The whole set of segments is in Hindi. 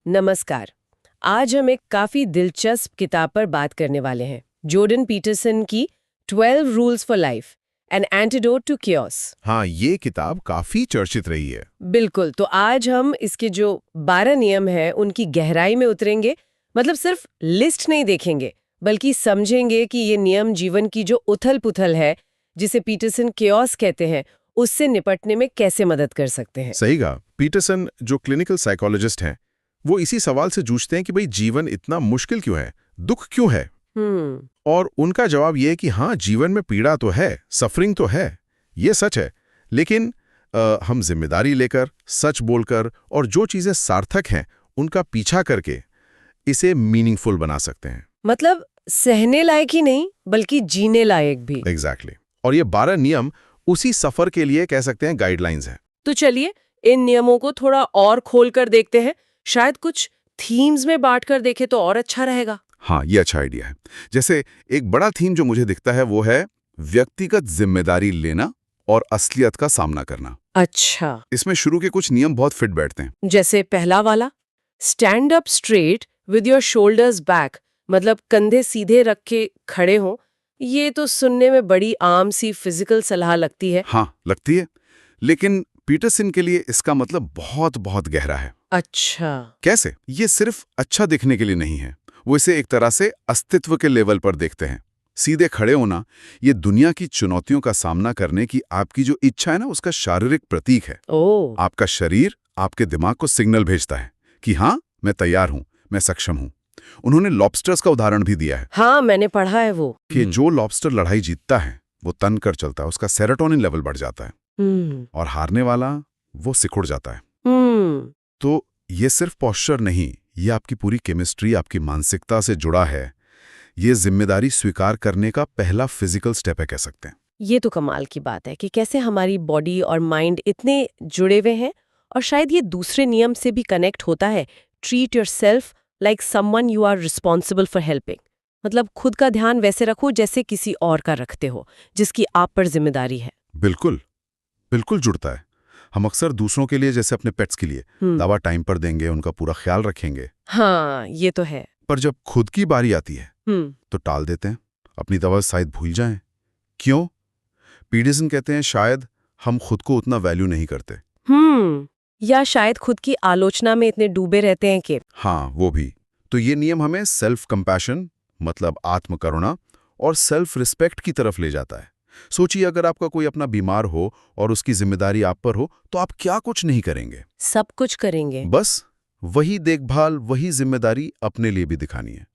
नमस्कार। आज हम एक काफी दिलचस्प किताब पर बात करने वाले हैं, जॉर्डन पीटरसन की 12 rules for life, an antidote to chaos। हाँ, ये किताब काफी चर्चित रही है। बिल्कुल, तो आज हम इसके जो 12 नियम हैं उनकी गहराई में उतरेंगे। मतलब सिर्फ लिस्ट नहीं देखेंगे, बल्कि समझेंगे कि ये नियम जीवन की जो उथल-पुथल है, जिसे पीटरसन chaos कहते हैं, उससे निपटने में कैसे मदद कर सकते हैं। सही कहा। पीटरसन जो क्लिनिकल साइकोलॉजिस्ट हैं, वो इसी सवाल से जूझते हैं कि भाई जीवन इतना मुश्किल क्यों है, दुख क्यों है। और उनका जवाब ये है कि हाँ, जीवन में पीड़ा तो है, सफरिंग तो है, ये सच है, लेकिन हम जिम्मेदारी लेकर, सच बोलकर और जो चीजें सार्थक हैं उनका पीछा करके इसे मीनिंगफुल बना सकते हैं। मतलब सहने लायक ही नहीं, बल्कि जीने लायक भी। एग्जैक्टली। और ये 12 नियम उसी सफर के लिए कह सकते हैं गाइडलाइंस हैं। तो चलिए इन नियमों को थोड़ा और खोलकर देखते हैं। शायद कुछ थीम्स में बांटकर देखें तो और अच्छा रहेगा। हाँ, ये अच्छा आइडिया है। जैसे एक बड़ा थीम जो मुझे दिखता है वो है व्यक्तिगत जिम्मेदारी लेना और असलियत का सामना करना। अच्छा, इसमें शुरू के कुछ नियम बहुत फिट बैठते हैं। जैसे पहला वाला, stand up straight with your shoulders back, मतलब कंधे सीधे रख के खड़े हों। ये तो सुनने में बड़ी आम सी फिजिकल सलाह लगती है। हाँ, लगती है, लेकिन पीटरसन के लिए इसका मतलब बहुत बहुत गहरा है। अच्छा। कैसे? ये सिर्फ अच्छा दिखने के लिए नहीं है, वो इसे एक तरह से अस्तित्व के लेवल पर देखते हैं। सीधे खड़े होना ये दुनिया की चुनौतियों का सामना करने की आपकी जो इच्छा है ना, उसका शारीरिक प्रतीक है। ओह। आपका शरीर आपके दिमाग को सिग्नल भेजता है कि हाँ, मैं तैयार हूं, मैं सक्षम हूं। उन्होंने लॉबस्टर्स का उदाहरण भी दिया है हाँ, मैंने पढ़ा है वो। कि जो लॉबस्टर लड़ाई जीतता है वो तन कर चलता है, उसका सेरोटोनिन लेवल बढ़ जाता है, और हारने वाला वो सिकुड़ जाता है। तो ये सिर्फ पॉस्चर नहीं, ये आपकी पूरी केमिस्ट्री, आपकी मानसिकता से जुड़ा है। ये जिम्मेदारी स्वीकार करने का पहला फिजिकल स्टेप है, कह सकते हैं। ये तो कमाल की बात है कि कैसे हमारी बॉडी और माइंड इतने जुड़े हुए हैं। और शायद ये दूसरे नियम से भी कनेक्ट होता है, treat yourself like someone you are responsible for helping. मतलब खुद का ध्यान वैसे रखो जैसे किसी और का रखते हो, जिसकी आप पर जिम्मेदारी है। बिल्कुल, बिल्कुल जुड़ता है। हम अक्सर दूसरों के लिए, जैसे अपने पेट्स के लिए, दवा टाइम पर देंगे, उनका पूरा ख्याल रखेंगे। हाँ, ये तो है। पर जब खुद की बारी आती है तो टाल देते हैं, अपनी दवा शायद भूल जाएं। क्यों? पीटरसन कहते हैं शायद हम खुद को उतना वैल्यू नहीं करते। या शायद खुद की आलोचना में इतने डूबे रहते हैं कि। हाँ, वो भी। तो ये नियम हमें सेल्फ कंपैशन, मतलब आत्मकरुणा और सेल्फ रिस्पेक्ट की तरफ ले जाता है। सोचिए, अगर आपका कोई अपना बीमार हो और उसकी जिम्मेदारी आप पर हो, तो आप क्या कुछ नहीं करेंगे? सब कुछ करेंगे। बस वही देखभाल, वही जिम्मेदारी अपने लिए भी दिखानी है।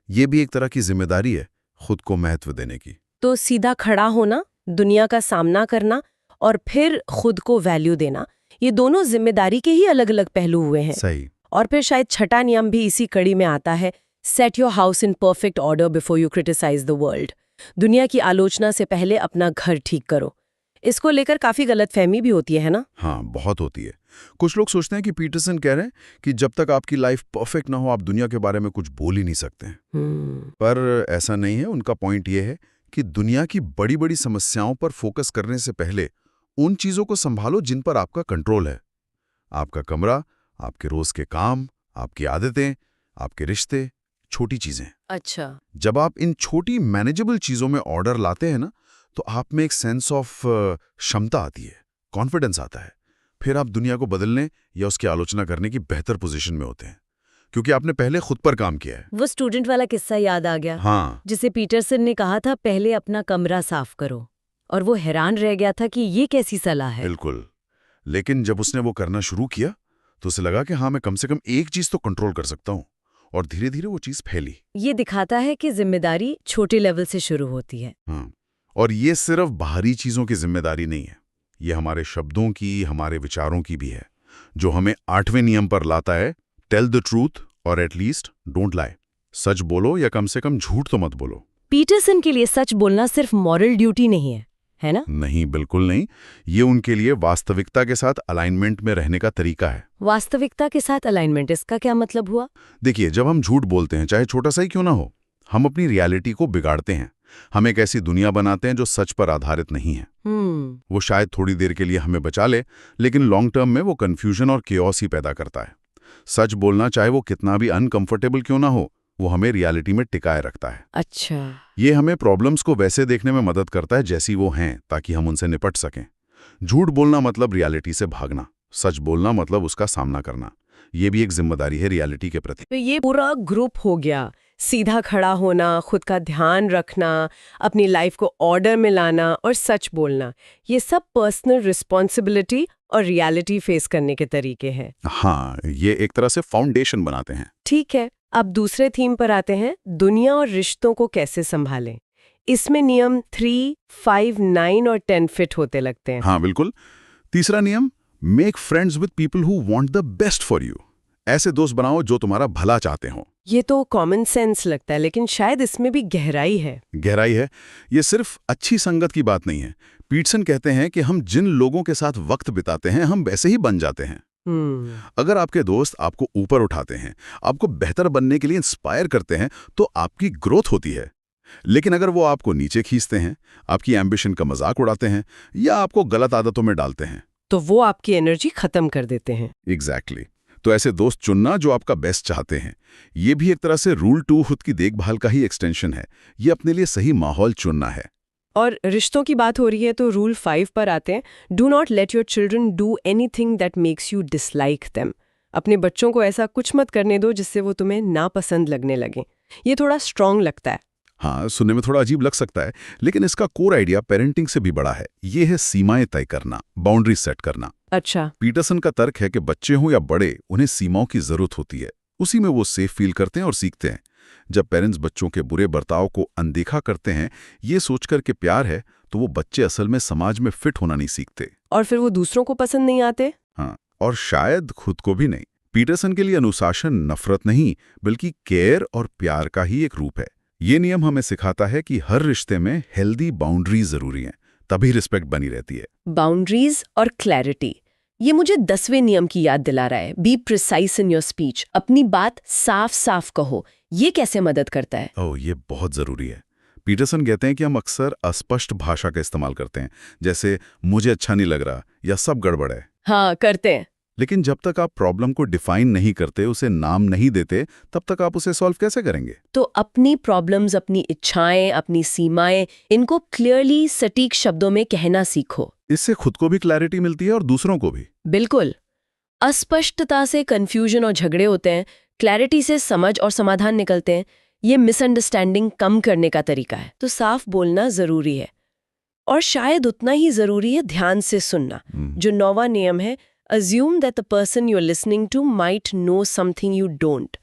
ये भी एक तरह की जिम्मेदारी है, खुद को महत्व देने की। तो सीधा खड़ा होना, दुनिया का सामना करना और फिर खुद को वैल्यू देना, ये दोनों जिम्मेदारी के ही अलग अलग पहलू हुए हैं। सही। और फिर शायद छठा नियम भी इसी कड़ी में आता है, set your house in perfect order before you criticise the world. दुनिया की आलोचना से पहले अपना घर ठीक करो। इसको लेकर काफी गलतफहमी भी होती है ना? हाँ, बहुत होती है। कुछ लोग सोचते हैं कि पीटरसन कह रहे हैं कि जब तक आपकी लाइफ परफेक्ट ना हो, आप दुनिया के बारे में कुछ बोल ही नहीं सकते हैं। पर ऐसा नहीं है। उनका पॉइंट ये है कि दुनिया की बड़ी बड़ी समस्याओं पर फोकस करने से पहले उन चीजों को संभालो जिन पर आपका कंट्रोल है। आपका कमरा, आपके रोज के काम, आपकी आदतें, आपके रिश्ते, छोटी चीजें। अच्छा। जब आप इन छोटी मैनेजेबल चीजों में ऑर्डर लाते हैं ना, तो आप में एक सेंस ऑफ क्षमता आती है, कॉन्फिडेंस आता है। फिर आप दुनिया को बदलने या उसकी आलोचना करने की बेहतर पोजीशन में होते हैं, क्योंकि आपने पहले खुद पर काम किया है। वो स्टूडेंट वाला किस्सा याद आ गया। हाँ, जिसे पीटरसन ने कहा था पहले अपना कमरा साफ करो, और वो हैरान रह गया था कि ये कैसी सलाह है। बिल्कुल। लेकिन जब उसने वो करना शुरू किया तो उसे लगा कि हाँ, मैं कम से कम एक चीज तो कंट्रोल कर सकता हूँ, और धीरे धीरे वो चीज फैली। ये दिखाता है कि जिम्मेदारी छोटे लेवल से शुरू होती है। हाँ, और ये सिर्फ बाहरी चीजों की जिम्मेदारी नहीं है, ये हमारे शब्दों की, हमारे विचारों की भी है, जो हमें 8वें नियम पर लाता है, टेल द ट्रूथ और एटलीस्ट डोंट लाई। सच बोलो, या कम से कम झूठ तो मत बोलो। पीटरसन के लिए सच बोलना सिर्फ मॉरल ड्यूटी नहीं है ना? नहीं, बिल्कुल नहीं। ये उनके लिए वास्तविकता के साथ अलाइनमेंट में रहने का तरीका है। वास्तविकता के साथ अलाइनमेंट, इसका क्या मतलब हुआ? देखिए, जब हम झूठ बोलते हैं, चाहे छोटा सा ही क्यों ना हो, हम अपनी रियलिटी को बिगाड़ते हैं। हम एक ऐसी दुनिया बनाते हैं जो सच पर आधारित नहीं है। वो शायद थोड़ी देर के लिए हमें बचा ले, लेकिन लॉन्ग टर्म में वो कंफ्यूजन और केओस ही पैदा करता है। सच बोलना, चाहे वो कितना भी अनकंफर्टेबल क्यों ना हो, वो हमें रियलिटी में टिकाए रखता है। अच्छा। ये हमें प्रॉब्लम्स को वैसे देखने में मदद करता है जैसी वो हैं, ताकि हम उनसे निपट सकें। झूठ बोलना मतलब रियलिटी से भागना, सच बोलना मतलब उसका सामना करना। ये भी एक जिम्मेदारी है रियलिटी के प्रति। तो ये पूरा ग्रुप हो गया, सीधा खड़ा होना, खुद का ध्यान रखना, अपनी लाइफ को ऑर्डर में लाना और सच बोलना, ये सब पर्सनल रिस्पॉन्सिबिलिटी और रियलिटी फेस करने के तरीके हैं। हाँ, ये एक तरह से फाउंडेशन बनाते हैं। ठीक है, अब दूसरे थीम पर आते हैं, दुनिया और रिश्तों को कैसे संभालें। इसमें नियम 3, 5, 9 और 10 फिट होते लगते हैं। हाँ बिल्कुल। तीसरा नियम, make friends with people who want the best for you. ऐसे दोस्त बनाओ जो तुम्हारा भला चाहते हो। ये तो कॉमन सेंस लगता है, लेकिन शायद इसमें भी गहराई है। गहराई है। ये सिर्फ अच्छी संगत की बात नहीं है। पीटसन कहते हैं कि हम जिन लोगों के साथ वक्त बिताते हैं, हम वैसे ही बन जाते हैं। अगर आपके दोस्त आपको ऊपर उठाते हैं, आपको बेहतर बनने के लिए इंस्पायर करते हैं, तो आपकी ग्रोथ होती है। लेकिन अगर वो आपको नीचे खींचते हैं, आपकी एम्बिशन का मजाक उड़ाते हैं या आपको गलत आदतों में डालते हैं, तो वो आपकी एनर्जी खत्म कर देते हैं। एग्जैक्टली। तो ऐसे दोस्त चुनना जो आपका बेस्ट चाहते हैं, ये भी एक तरह से रूल 2 खुद की देखभाल का ही एक्सटेंशन है। ये अपने लिए सही माहौल चुनना है। और रिश्तों की बात हो रही है तो रूल 5 पर आते हैं, do not let your children do anything that makes you dislike them. अपने बच्चों को ऐसा कुछ मत करने दो जिससे वो तुम्हें नापसंद लगने लगे। ये थोड़ा स्ट्रांग लगता है। हाँ, सुनने में थोड़ा अजीब लग सकता है, लेकिन इसका कोर आइडिया पेरेंटिंग से भी बड़ा है। ये है सीमाएं तय करना, बाउंड्री सेट करना। अच्छा। पीटरसन का तर्क है कि बच्चे हों या बड़े, उन्हें सीमाओं की जरूरत होती है। उसी में वो सेफ फील करते हैं और सीखते हैं। जब पेरेंट्स बच्चों के बुरे बर्ताव को अनदेखा करते हैं, ये सोचकर के प्यार है, तो वो बच्चे असल में समाज में फिट होना नहीं सीखते। और फिर वो दूसरों को पसंद नहीं आते। हाँ, और शायद खुद को भी नहीं। पीटरसन के लिए अनुशासन नफरत नहीं, बल्कि केयर और प्यार का ही एक रूप है। ये नियम हमें सिखाता है कि हर रिश्ते में हेल्दी बाउंड्रीज जरूरी हैं, तभी रिस्पेक्ट बनी रहती है। बाउंड्रीज और क्लैरिटी, ये मुझे 10वें नियम की याद दिला रहा है। Be precise in your speech. अपनी बात साफ साफ कहो। ये कैसे मदद करता है? ओह, ये बहुत जरूरी है। पीटरसन कहते हैं कि हम अक्सर अस्पष्ट भाषा का इस्तेमाल करते हैं, जैसे मुझे अच्छा नहीं लग रहा या सब गड़बड़ है। हाँ, करते हैं। लेकिन जब तक आप प्रॉब्लम को डिफाइन नहीं करते, उसे नाम नहीं देते, तब तक आप उसे सॉल्व कैसे करेंगे? तो अपनी प्रॉब्लम्स, अपनी इच्छाएं, अपनी सीमाएं, इनको क्लियरली सटीक शब्दों में कहना सीखो। इससे खुद को भी क्लैरिटी मिलती है और दूसरों को भी। बिल्कुल। अस्पष्टता से कंफ्यूजन और झगड़े होते हैं, क्लैरिटी से समझ और समाधान निकलते हैं। ये मिसअंडरस्टैंडिंग कम करने का तरीका है। तो साफ बोलना जरूरी है, और शायद उतना ही जरूरी है ध्यान से सुनना। जो 9वां नियम है, Assume that the person you're listening to might know something you don't.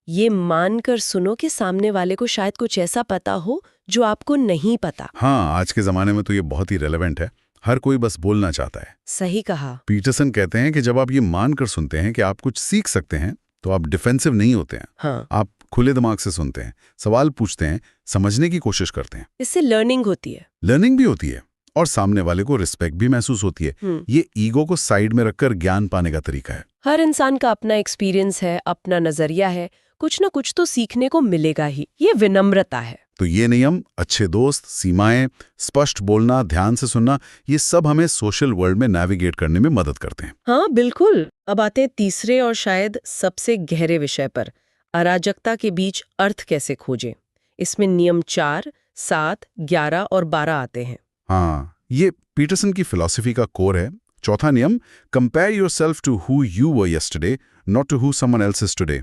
ये मानकर सुनो कि सामने वाले को शायद कुछ ऐसा पता हो जो आपको नहीं पता। हाँ, आज के ज़माने में तो ये बहुत ही रेलेवेंट है। हर कोई बस बोलना चाहता है। सही कहा। पीटरसन कहते हैं कि जब आप ये मानकर सुनते हैं कि आप कुछ सीख सकते हैं, तो आप डिफेंसिव नहीं होते हैं। हाँ। आप खुले दिमाग से सुनते हैं, सवाल पूछते हैं, समझने की कोशिश करते हैं। इससे लर्निंग होती है। लर्निंग भी होती है और सामने वाले को रिस्पेक्ट भी महसूस होती है। ये ईगो को साइड में रखकर ज्ञान पाने का तरीका है। हर इंसान का अपना एक्सपीरियंस है, अपना नजरिया है, कुछ ना कुछ तो सीखने को मिलेगा ही। ये विनम्रता है। तो ये नियम, अच्छे दोस्त, सीमाएं, स्पष्ट बोलना, ध्यान से सुनना, ये सब हमें सोशल वर्ल्ड में नेविगेट करने में मदद करते हैं। हाँ बिल्कुल। अब आते हैं तीसरे और शायद सबसे गहरे विषय पर, अराजकता के बीच अर्थ कैसे खोजें। इसमें नियम 4, 7, 11 और 12 आते हैं। हाँ, ये पीटरसन की फिलॉसफी का कोर है। चौथा नियम, compare yourself to who you were yesterday, not to who someone else is today.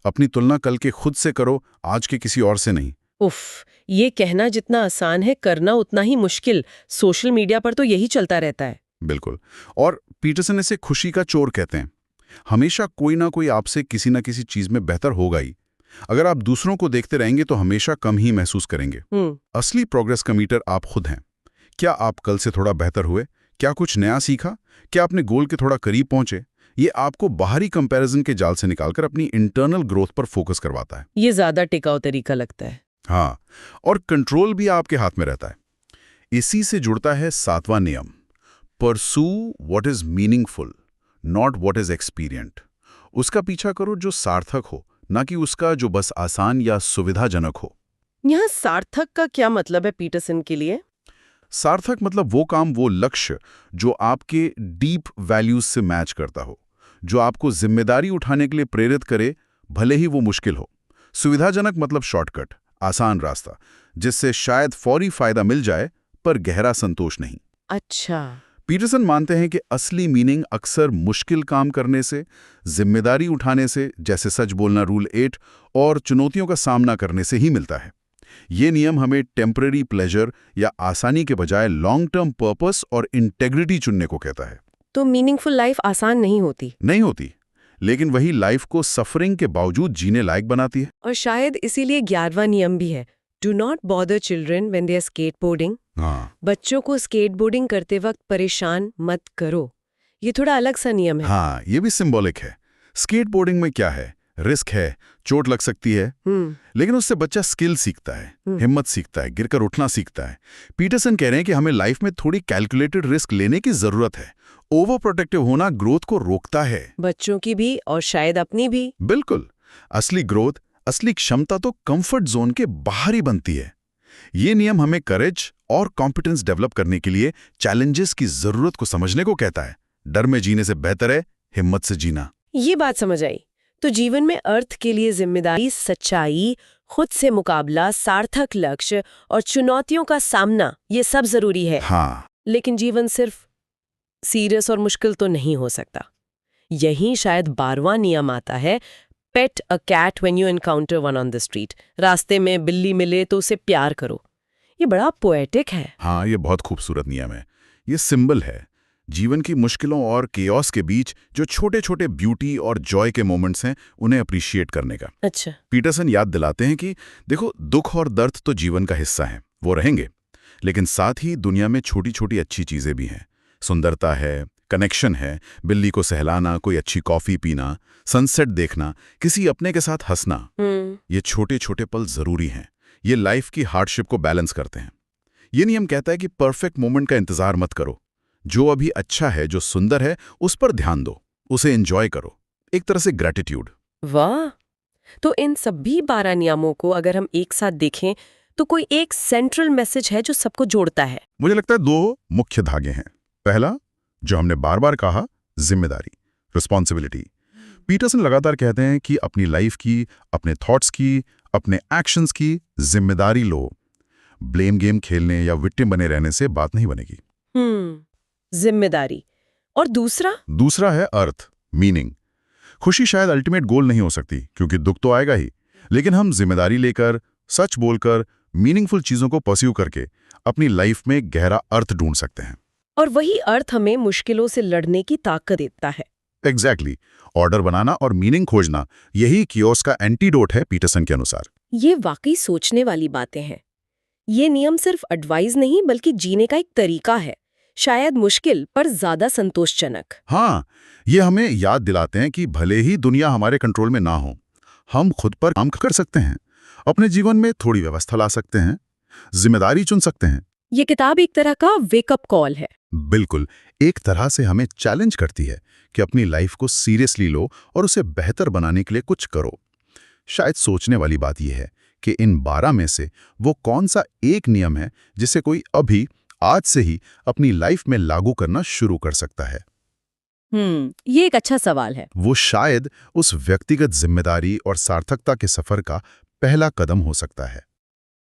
अपनी तुलना कल के खुद से करो, आज के किसी और से नहीं। उफ, ये कहना जितना आसान है, करना उतना ही मुश्किल। सोशल मीडिया पर तो यही चलता रहता है। बिल्कुल। और पीटरसन इसे खुशी का चोर कहते हैं। हमेशा कोई ना कोई आपसे किसी ना किसी चीज में बेहतर होगा ही। अगर आप दूसरों को देखते रहेंगे तो हमेशा कम ही महसूस करेंगे। असली प्रोग्रेस का मीटर आप खुद हैं। क्या आप कल से थोड़ा बेहतर हुए? क्या कुछ नया सीखा? क्या अपने गोल के थोड़ा करीब पहुंचे? ये आपको बाहरी कंपैरिजन के जाल से निकालकर अपनी इंटरनल ग्रोथ पर फोकस करवाता है। ये ज्यादा टिकाऊ तरीका लगता है। हाँ, और कंट्रोल भी आपके हाथ में रहता है। इसी से जुड़ता है 7वां नियम, pursue what is meaningful, not what is expedient. उसका पीछा करो जो सार्थक हो, ना कि उसका जो बस आसान या सुविधाजनक हो। यहाँ सार्थक का क्या मतलब है पीटरसन के लिए? सार्थक मतलब वो काम, वो लक्ष्य जो आपके डीप वैल्यूज से मैच करता हो, जो आपको जिम्मेदारी उठाने के लिए प्रेरित करे, भले ही वो मुश्किल हो। सुविधाजनक मतलब शॉर्टकट, आसान रास्ता, जिससे शायद फौरी फायदा मिल जाए पर गहरा संतोष नहीं। अच्छा। पीटरसन मानते हैं कि असली मीनिंग अक्सर मुश्किल काम करने से, जिम्मेदारी उठाने से, जैसे सच बोलना रूल 8, और चुनौतियों का सामना करने से ही मिलता है। ये नियम हमें टेम्पररी प्लेजर या आसानी के बजाय लॉन्ग टर्म पर्पस और इंटेग्रिटी चुनने को कहता है। तो मीनिंगफुल लाइफ आसान नहीं होती। नहीं होती, लेकिन वही लाइफ को सफरिंग के बावजूद जीने लायक बनाती है। और शायद इसीलिए 11वां नियम भी है, do not bother children when they are skateboarding. हाँ, बच्चों को स्केटबोर्डिंग करते वक्त परेशान मत करो। ये थोड़ा अलग सा नियम है। हाँ, ये भी सिंबॉलिक है। स्केटबोर्डिंग में क्या है? रिस्क है, चोट लग सकती है, लेकिन उससे बच्चा स्किल सीखता है, हिम्मत सीखता है, गिरकर उठना सीखता है। पीटरसन कह रहे हैं कि हमें लाइफ में थोड़ी कैलकुलेटेड रिस्क लेने की जरूरत है। ओवर प्रोटेक्टिव होना ग्रोथ को रोकता है, बच्चों की भी और शायद अपनी भी। बिल्कुल। असली ग्रोथ, असली क्षमता तो कंफर्ट जोन के बाहर ही बनती है। ये नियम हमें करेज और कॉम्पिटेंस डेवलप करने के लिए चैलेंजेस की जरूरत को समझने को कहता है। डर में जीने से बेहतर है हिम्मत से जीना। ये बात समझ आई। तो जीवन में अर्थ के लिए जिम्मेदारी, सच्चाई, खुद से मुकाबला, सार्थक लक्ष्य और चुनौतियों का सामना, ये सब जरूरी है। हाँ, लेकिन जीवन सिर्फ सीरियस और मुश्किल तो नहीं हो सकता। यहीं शायद 12वां नियम आता है, pet a cat when you encounter one on the street. रास्ते में बिल्ली मिले तो उसे प्यार करो। ये बड़ा पोएटिक है। हाँ, ये बहुत खूबसूरत नियम है। ये सिंबल है जीवन की मुश्किलों और केओस के बीच जो छोटे छोटे ब्यूटी और जॉय के मोमेंट्स हैं, उन्हें अप्रिशिएट करने का। अच्छा। पीटरसन याद दिलाते हैं कि देखो, दुख और दर्द तो जीवन का हिस्सा है, वो रहेंगे, लेकिन साथ ही दुनिया में छोटी छोटी अच्छी चीजें भी हैं। सुंदरता है, कनेक्शन है, बिल्ली को सहलाना, कोई अच्छी कॉफी पीना, सनसेट देखना, किसी अपने के साथ हंसना। ये छोटे छोटे पल जरूरी हैं। ये लाइफ की हार्डशिप को बैलेंस करते हैं। ये नियम कहता है कि परफेक्ट मोमेंट का इंतजार मत करो। जो अभी अच्छा है, जो सुंदर है, उस पर ध्यान दो, उसे एंजॉय करो। एक तरह से ग्रैटिट्यूड। वाह। तो इन सभी 12 नियमों को अगर हम एक साथ देखें तो कोई एक सेंट्रल मैसेज है जो सबको जोड़ता है। मुझे लगता है 2 मुख्य धागे हैं। पहला, जो हमने बार बार कहा, जिम्मेदारी, रिस्पॉन्सिबिलिटी। पीटरसन लगातार कहते हैं कि अपनी लाइफ की, अपने थॉट्स की, अपने एक्शंस की जिम्मेदारी लो। ब्लेम गेम खेलने या विक्टिम बने रहने से बात नहीं बनेगी। जिम्मेदारी। और दूसरा है अर्थ, मीनिंग। खुशी शायद अल्टीमेट गोल नहीं हो सकती, क्योंकि दुख तो आएगा ही, लेकिन हम जिम्मेदारी लेकर, सच बोलकर, मीनिंगफुल चीजों को परस्यू करके अपनी लाइफ में गहरा अर्थ ढूंढ सकते हैं। और वही अर्थ हमें मुश्किलों से लड़ने की ताकत देता है। एग्जैक्टली। ऑर्डर बनाना और मीनिंग खोजना, यही कियोस का एंटीडोट है पीटरसन के अनुसार। ये वाकई सोचने वाली बातें हैं। ये नियम सिर्फ एडवाइस नहीं बल्कि जीने का एक तरीका है, शायद मुश्किल पर ज्यादा संतोषजनक। हाँ, ये हमें याद दिलाते हैं कि भले ही दुनिया हमारे कंट्रोल में ना हो, हम खुद पर काम कर सकते हैं, अपने जीवन में थोड़ी व्यवस्था ला सकते हैं, जिम्मेदारी चुन सकते हैं। ये किताब एक तरह का वेकअप कॉल है। बिल्कुल, एक तरह से हमें चैलेंज करती है कि अपनी लाइफ को सीरियसली लो और उसे बेहतर बनाने के लिए कुछ करो। शायद सोचने वाली बात यह है कि इन 12 में से वो कौन सा एक नियम है जिसे कोई अभी, आज से ही अपनी लाइफ में लागू करना शुरू कर सकता है। ये एक अच्छा सवाल है। वो शायद उस व्यक्तिगत जिम्मेदारी और सार्थकता के सफर का पहला कदम हो सकता है।